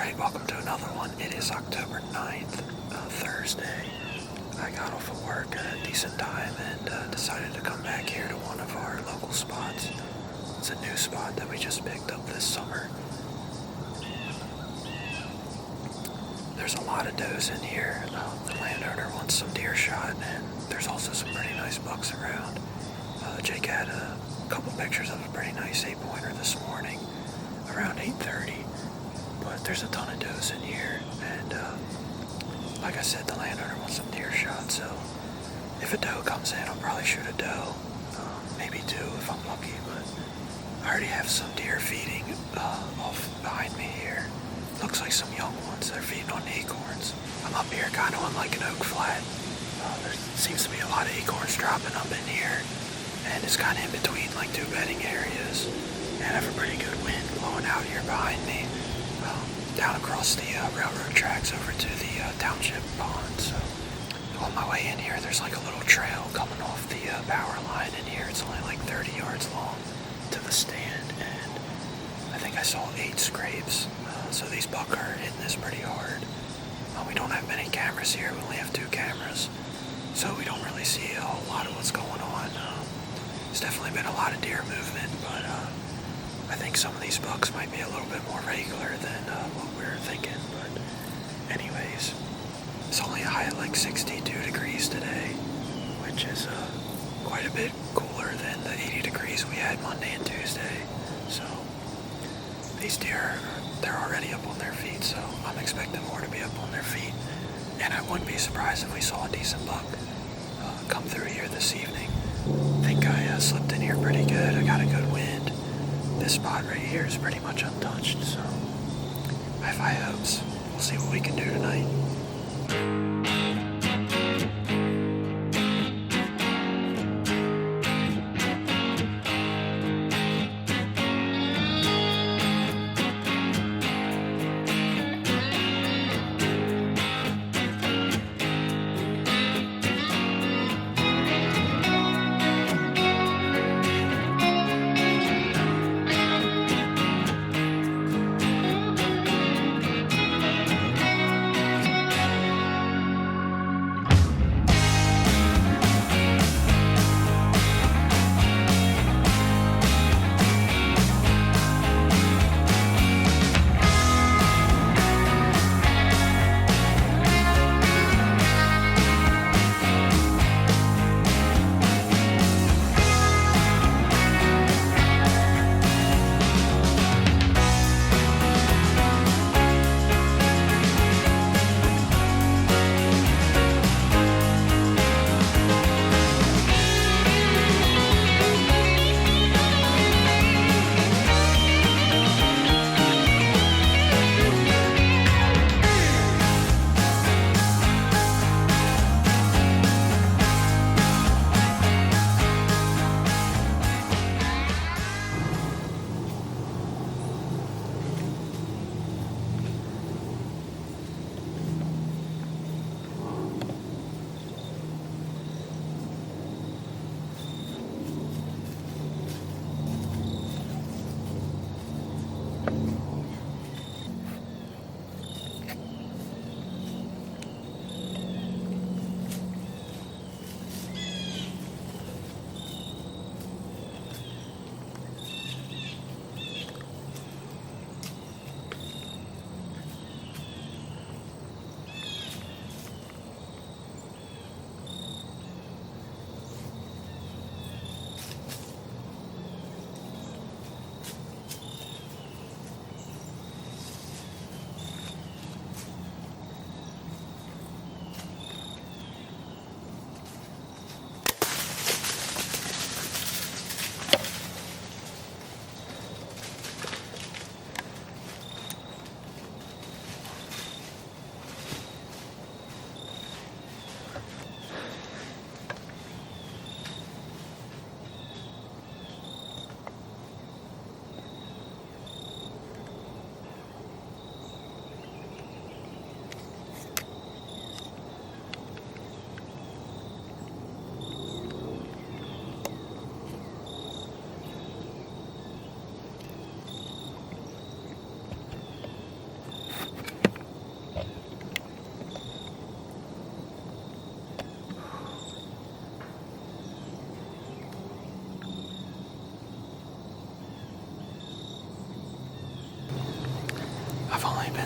Alright, welcome to another one. It is October 9th, Thursday. I got off of work at a decent time and decided to come back here to one of our local spots. It's a new spot that we just picked up this summer. There's a lot of does in here. The landowner wants some deer shot, and there's also some pretty nice bucks around. Jake had a couple pictures of a pretty nice 8-pointer this morning around 8:30. But there's a ton of does in here, and like I said, the landowner wants some deer shot, so if a doe comes in, I'll probably shoot a doe, maybe two if I'm lucky, but I already have some deer feeding off behind me here. Looks like some young ones that are feeding on acorns. I'm up here kind of on like an oak flat. There seems to be a lot of acorns dropping up in here, and it's kind of in between like two bedding areas, and I have a pretty good wind blowing out here behind me. Down across the railroad tracks over to the township pond. So on my way in here, there's like a little trail coming off the power line in here. It's only like 30 yards long to the stand, and I think I saw 8 scrapes. So these buck are hitting this pretty hard. We don't have many cameras here. We only have 2 cameras, so we don't really see a whole lot of what's going on. There's definitely been a lot of deer movement, but I think some of these bucks might be a little bit more regular than what we were thinking, but anyways, it's only a high of like 62 degrees today, which is quite a bit cooler than the 80 degrees we had Monday and Tuesday. So these deer, they're already up on their feet, so I'm expecting more to be up on their feet, and I wouldn't be surprised if we saw a decent buck come through here this evening. I think I slipped in here pretty good. I got a good wind. This spot right here is pretty much untouched, so I have high hopes. We'll see what we can do tonight.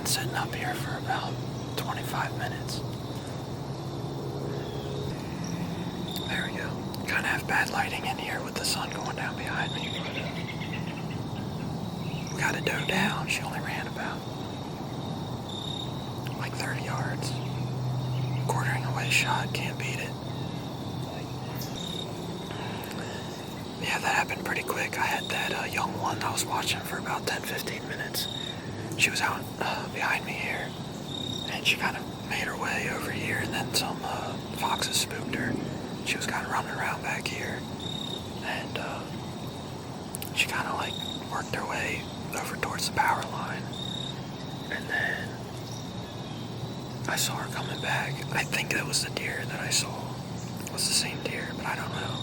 been sitting up here for about 25 minutes. There we go. Kind of have bad lighting in here with the sun going down behind me. We got a doe down. She only ran about like 30 yards. Quartering away shot, can't beat it. Yeah, that happened pretty quick. I had that young one I was watching for about 10-15 minutes. She was out behind me here, and she kind of made her way over here, and then some foxes spooked her. She was kind of running around back here, and she kind of like worked her way over towards the power line, and then I saw her coming back. I think that was the deer that I saw. It was the same deer, but I don't know.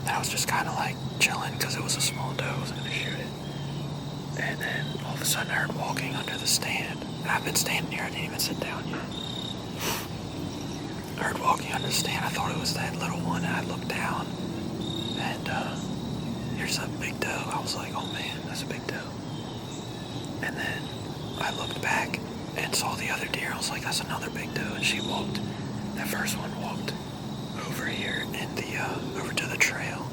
And I was just kind of like chilling because it was a small doe. I wasn't going to shoot it. And then all of a sudden I heard walking under the stand. And I've been standing here. I didn't even sit down yet. I heard walking under the stand. I thought it was that little one. And I looked down. And here's a big doe. I was like, oh man, that's a big doe. And then I looked back and saw the other deer. I was like, that's another big doe. And she walked. That first one walked over here in the over to the trail.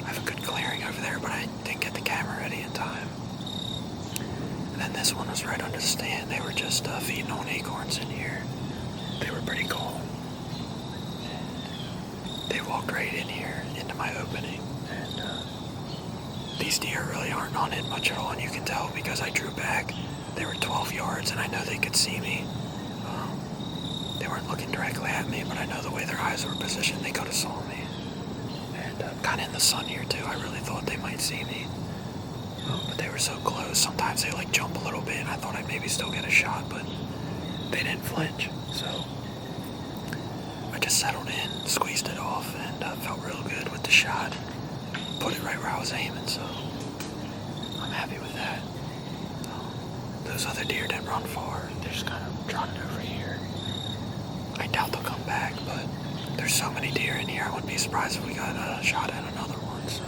I have a good clearing over there, but I didn't get the camera ready in time. And then this one was right under the stand. They were just feeding on acorns in here. They were pretty calm. And they walked right in here into my opening. And these deer really aren't on it much at all, and you can tell because I drew back. They were 12 yards, and I know they could see me. They weren't looking directly at me, but I know the way their eyes were positioned, they could have saw me. And kind of in the sun here too, I really thought they might see me. But they were so close. Sometimes they like jump a little bit, and I thought I'd maybe still get a shot, but they didn't flinch. So I just settled in, squeezed it off, and felt real good with the shot. Put it right where I was aiming, so I'm happy with that. Those other deer didn't run far. They're just kind of trotting over here. I doubt they'll come back, but there's so many deer in here, I wouldn't be surprised if we got a shot at another one, so.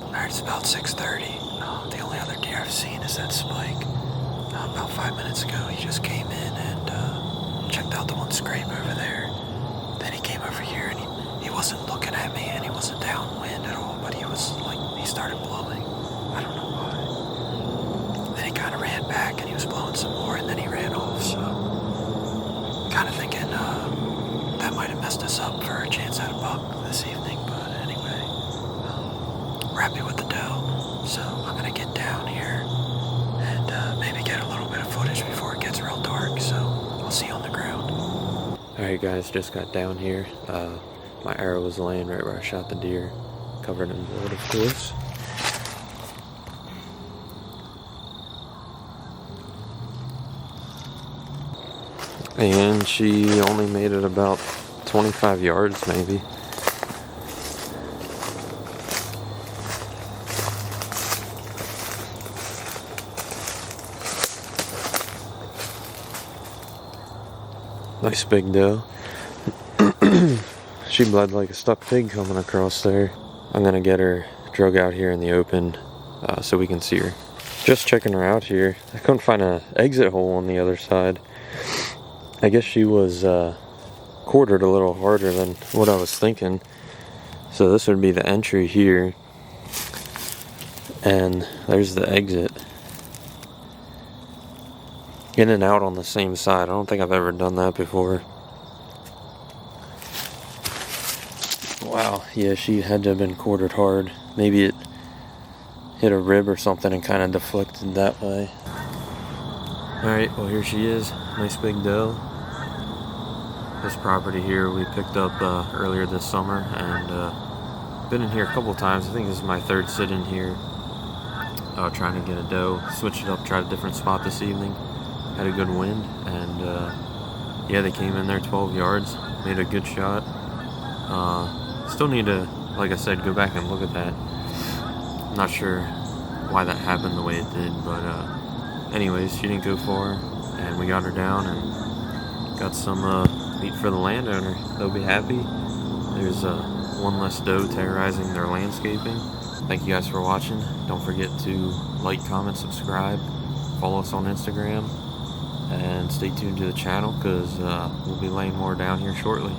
Alright, it's about 6:30. The only other deer I've seen is that Spike. About 5 minutes ago, he just came in and checked out the one scrape over there. Then he came over here and he wasn't looking at me and he wasn't downwind at all, but he was like, he started blowing. I don't know why. Then he kind of ran back and he was blowing some more and then he ran off, so kind of thinking that might have messed us up for a chance at a buck this evening, but anyway, we're happy with the doe, so I'm gonna get down here and maybe get a little bit of footage before it gets real dark, so I'll see you on the ground. Alright guys, just got down here. My arrow was laying right where I shot the deer, covered in blood of course. And she only made it about 25 yards maybe. Nice big doe. She bled like a stuck pig coming across there. I'm gonna get her drug out here in the open so we can see her. Just checking her out here. I couldn't find an exit hole on the other side. I guess she was quartered a little harder than what I was thinking. So this would be the entry here, and there's the exit. In and out on the same side. I don't think I've ever done that before. Wow, yeah, she had to have been quartered hard. Maybe it hit a rib or something and kind of deflected that way. Alright, well here she is. Nice big doe. This property here we picked up earlier this summer, and been in here a couple times. I think this is my third sit-in here. Trying to get a doe. Switched it up, tried a different spot this evening. Had a good wind, and yeah, they came in there 12 yards. Made a good shot. Still need to, like I said, go back and look at that. I'm not sure why that happened the way it did, but anyways, she didn't go far, and we got her down and got some meat for the landowner. They'll be happy. There's one less doe terrorizing their landscaping. Thank you guys for watching. Don't forget to like, comment, subscribe, follow us on Instagram, and stay tuned to the channel because we'll be laying more down here shortly.